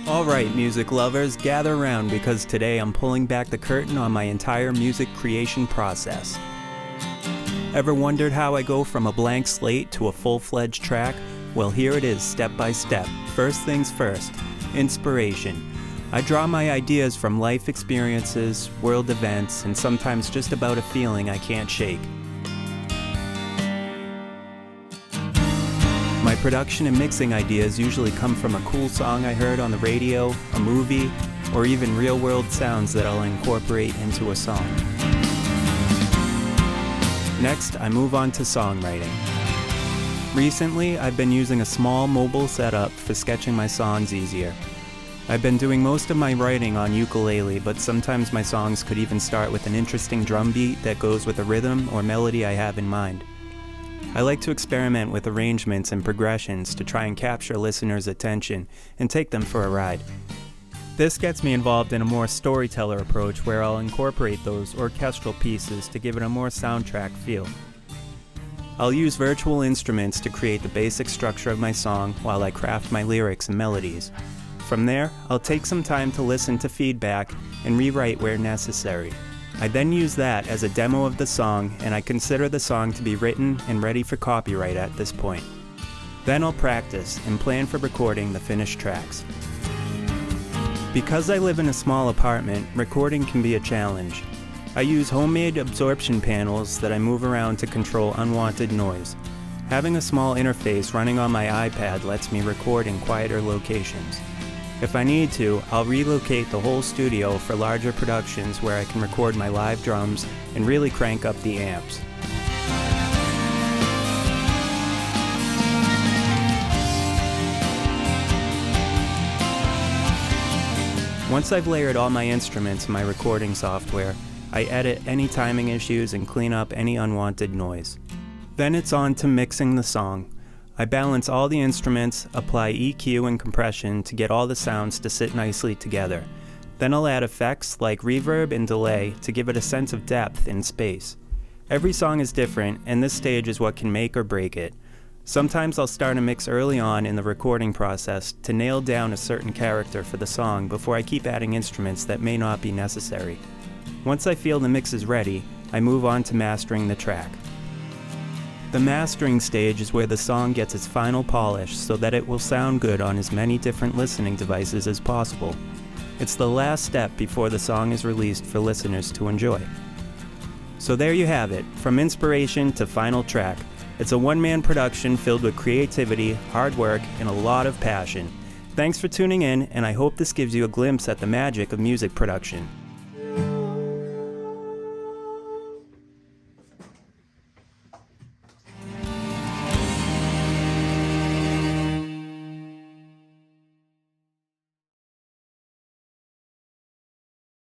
Alright, music lovers, gather around because today I'm pulling back the curtain on my entire music creation process. Ever wondered how I go from a blank slate to a full-fledged track? Well, here it is, step by step. First things first, inspiration. I draw my ideas from life experiences, world events, and sometimes just about a feeling I can't shake. My production and mixing ideas usually come from a cool song I heard on the radio, a movie, or even real-world sounds that I'll incorporate into a song. Next, I move on to songwriting. Recently, I've been using a small mobile setup for sketching my songs easier. I've been doing most of my writing on ukulele, but sometimes my songs could even start with an interesting drum beat that goes with a rhythm or melody I have in mind. I like to experiment with arrangements and progressions to try and capture listeners' attention and take them for a ride. This gets me involved in a more storyteller approach where I'll incorporate those orchestral pieces to give it a more soundtrack feel. I'll use virtual instruments to create the basic structure of my song while I craft my lyrics and melodies. From there, I'll take some time to listen to feedback and rewrite where necessary. I then use that as a demo of the song, and I consider the song to be written and ready for copyright at this point. Then I'll practice and plan for recording the finished tracks. Because I live in a small apartment, recording can be a challenge. I use homemade absorption panels that I move around to control unwanted noise. Having a small interface running on my iPad lets me record in quieter locations. If I need to, I'll relocate the whole studio for larger productions where I can record my live drums and really crank up the amps. Once I've layered all my instruments in my recording software, I edit any timing issues and clean up any unwanted noise. Then it's on to mixing the song. I balance all the instruments, apply EQ and compression to get all the sounds to sit nicely together. Then I'll add effects like reverb and delay to give it a sense of depth and space. Every song is different, and this stage is what can make or break it. Sometimes I'll start a mix early on in the recording process to nail down a certain character for the song before I keep adding instruments that may not be necessary. Once I feel the mix is ready, I move on to mastering the track. The mastering stage is where the song gets its final polish so that it will sound good on as many different listening devices as possible. It's the last step before the song is released for listeners to enjoy. So there you have it, from inspiration to final track. It's a one-man production filled with creativity, hard work, and a lot of passion. Thanks for tuning in, and I hope this gives you a glimpse at the magic of music production.